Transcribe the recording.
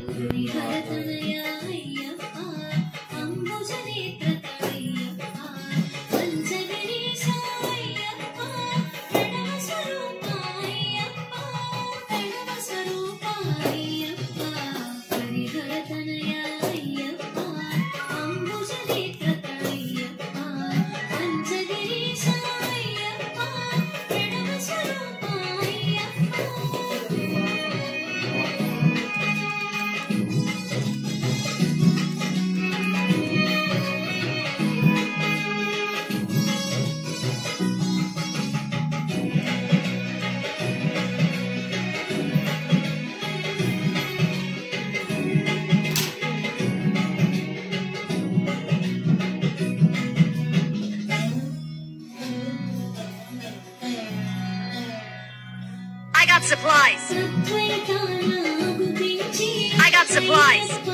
హరిహరతనయ Ayyappa అంబుజనేత్ర Ayyappa పంచగిరీశ Ayyappa Pranav Swaroopa Ayyappa Pranav Swaroopa Ayyappa హరిహరతనయ Ayyappa అంబుజనేత్ర Ayyappa పంచగిరీశ Ayyappa Pranav Swaroopa Ayyappa. I got supplies. I got supplies.